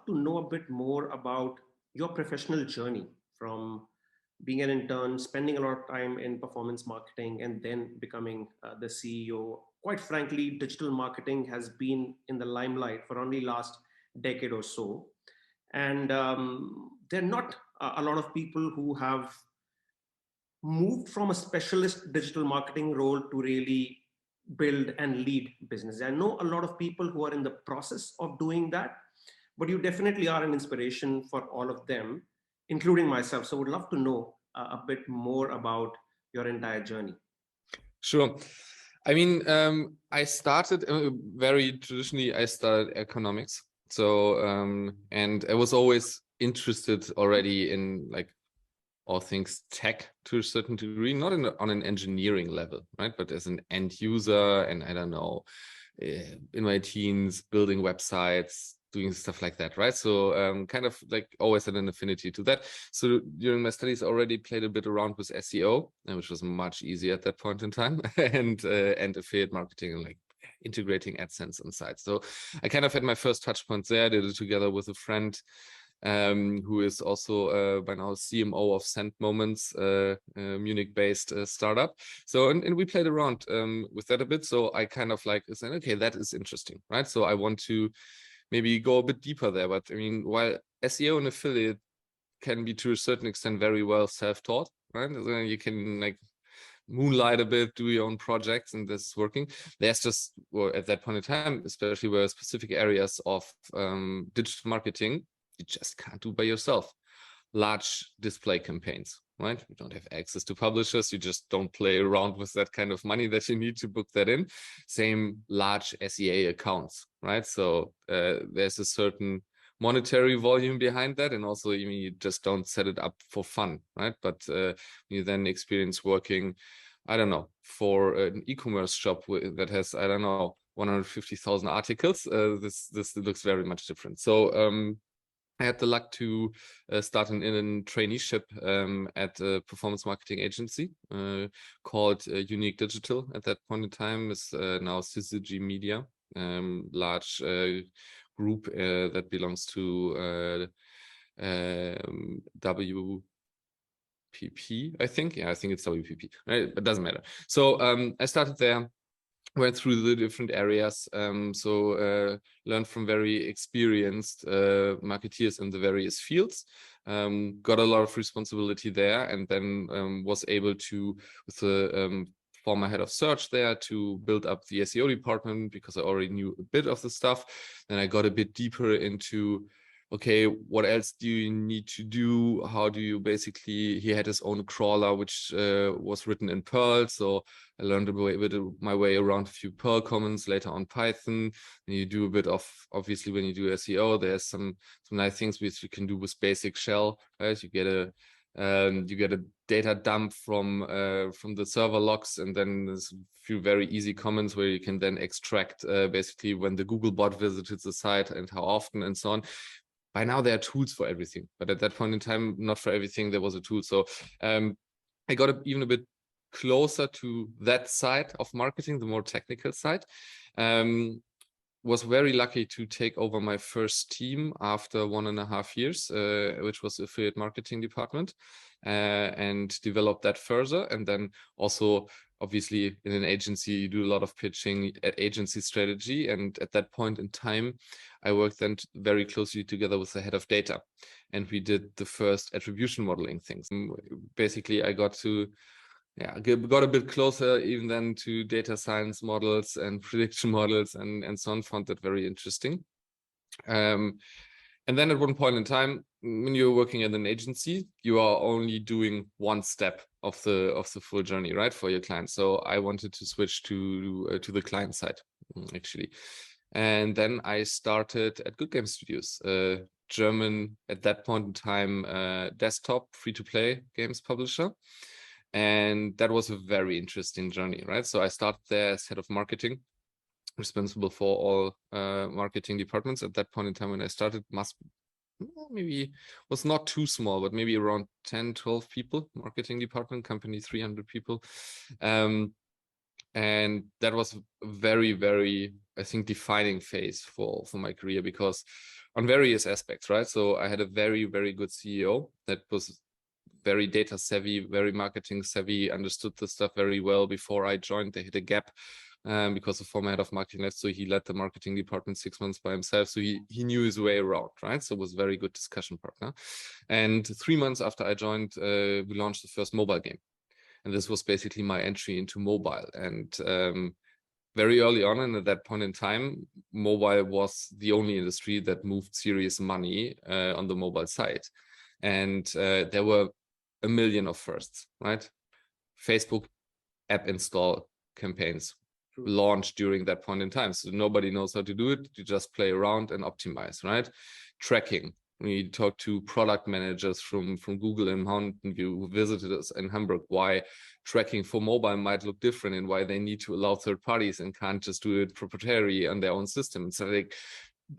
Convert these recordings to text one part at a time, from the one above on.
to know a bit more about your professional journey from being an intern, spending a lot of time in performance marketing, and then becoming the CEO. Quite frankly, digital marketing has been in the limelight for only last decade or so, and there are not a lot of people who have moved from a specialist digital marketing role to really build and lead business. I know a lot of people who are in the process of doing that, but you definitely are an inspiration for all of them, including myself. So would love to know a bit more about your entire journey. Sure. I mean, I started very traditionally, I started economics. So, and I was always interested already in like all things tech to a certain degree, not on an engineering level, right? But as an end user, and I don't know, in my teens, building websites, doing stuff like that, right? So kind of like always had an affinity to that. So during my studies, I already played a bit around with SEO, which was much easier at that point in time, and affiliate marketing and like integrating AdSense on sites. So I kind of had my first touch points there. I did it together with a friend who is also by now CMO of Send Moments, Munich-based startup. So and we played around with that a bit. So I kind of like said, okay, that is interesting, right? So I want to maybe go a bit deeper there. But I mean, while SEO and affiliate can be to a certain extent very well self-taught, right? So you can like moonlight a bit, do your own projects, and this is working. There's just, well, at that point in time, especially where specific areas of digital marketing you just can't do by yourself. Large display campaigns, right? You don't have access to publishers. You just don't play around with that kind of money that you need to book that in. Same large SEA accounts, right? So there's a certain monetary volume behind that, and also you just don't set it up for fun, right? But you then experience working, I don't know, for an e-commerce shop that has, I don't know, 150,000 articles. This looks very much different. So I had the luck to start in a traineeship at a performance marketing agency called Unique Digital. At that point in time, is now Syzygy Media, large group that belongs to WPP, I think. Yeah, I think it's WPP. Right? It doesn't matter. So I started there. Went through the different areas, learned from very experienced marketeers in the various fields, got a lot of responsibility there, and then was able to, with the former head of search there, to build up the SEO department because I already knew a bit of the stuff. Then I got a bit deeper into, okay, what else do you need to do? How do you basically, he had his own crawler, which was written in Perl. So I learned my way around a few Perl comments, later on Python. And you do a bit of, obviously when you do SEO, there's some nice things which you can do with basic shell, right? You get a data dump from the server logs, and then there's a few very easy comments where you can then extract basically when the Google bot visited the site and how often and so on. By now there are tools for everything, but at that point in time, not for everything there was a tool. So I got even a bit closer to that side of marketing, the more technical side. Was very lucky to take over my first team after 1.5 years, which was the affiliate marketing department, and develop that further. And then also, obviously, in an agency, you do a lot of pitching at agency strategy. And at that point in time, I worked then very closely together with the head of data. And we did the first attribution modeling things. Basically, I got to got a bit closer even then to data science models and prediction models and so on. Found that very interesting. And then at one point in time, when you're working at an agency, you are only doing one step of the full journey, right, for your client. So I wanted to switch to the client side, actually. And then I started at Good Game Studios, German at that point in time desktop free-to-play games publisher. And that was a very interesting journey, right? So I started there as head of marketing, responsible for all marketing departments. At that point in time when I started, maybe was not too small, but maybe around 10, 12 people, marketing department, company, 300 people. And that was very, very I think, defining phase for my career, because on various aspects, right? So I had a very, very good CEO that was very data savvy, very marketing savvy, understood the stuff very well. Before I joined, they hit a gap because the former head of marketing left, so he led the marketing department 6 months by himself. So he knew his way around, right? So it was a very good discussion partner. And 3 months after I joined, we launched the first mobile game. And this was basically my entry into mobile. And very early on, and at that point in time, mobile was the only industry that moved serious money on the mobile side. And there were a million of firsts, right? Facebook app install campaigns launched during that point in time. So nobody knows how to do it. You just play around and optimize, right? Tracking. We talked to product managers from Google and Mountain View who visited us in Hamburg, why tracking for mobile might look different and why they need to allow third parties and can't just do it proprietary on their own system. So like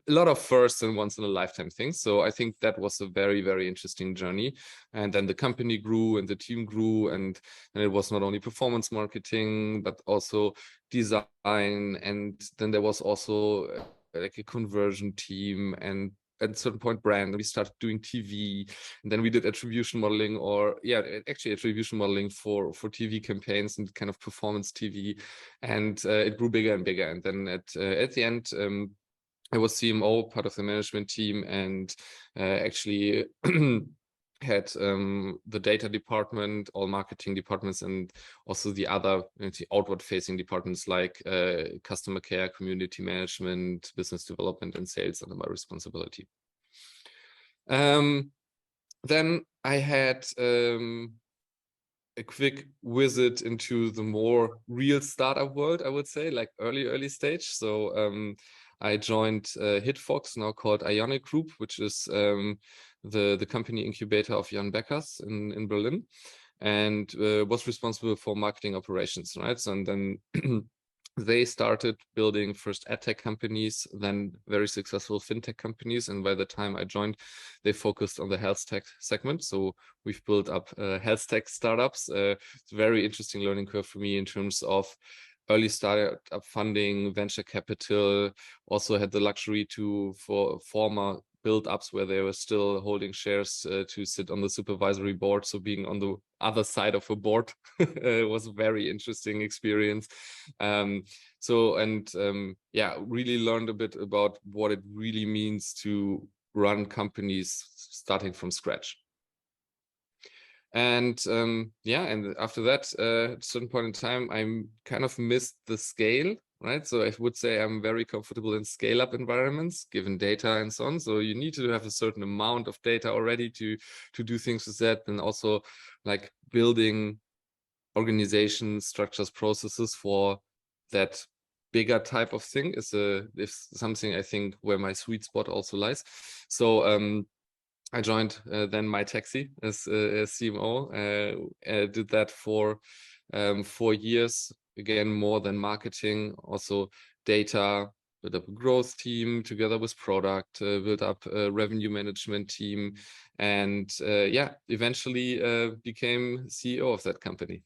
a lot of first and once in a lifetime things. So I think that was a very, very interesting journey. And then the company grew and the team grew, and it was not only performance marketing, but also design. And then there was also like a conversion team, and at a certain point brand. We started doing TV, and then we did attribution modeling, or actually attribution modeling for TV campaigns and kind of performance TV. And it grew bigger and bigger. And then at the end, I was CMO, part of the management team, and actually had the data department, all marketing departments, and also the other outward-facing departments like customer care, community management, business development, and sales under my responsibility. Then I had a quick visit into the more real startup world, I would say, like early stage. So I joined Hitfox, now called Ionic Group, which is the company incubator of Jan Beckers in Berlin, and was responsible for marketing operations, right? So, and then they started building first edtech companies, then very successful fintech companies. And by the time I joined, they focused on the health tech segment. So we've built up health tech startups. It's a very interesting learning curve for me in terms of early startup funding, venture capital. Also had the luxury for former build-ups where they were still holding shares to sit on the supervisory board. So being on the other side of a board was a very interesting experience. Really learned a bit about what it really means to run companies starting from scratch. And and after that, at a certain point in time, I kind of missed the scale, right? So I would say I'm very comfortable in scale-up environments, given data and so on. So you need to have a certain amount of data already to do things with that, and also like building organization structures, processes for that bigger type of thing is something I think where my sweet spot also lies. So I joined then MyTaxi as CMO. Did that for 4 years. Again, more than marketing, also data. Built up a growth team together with product. Built up a revenue management team, and eventually became CEO of that company.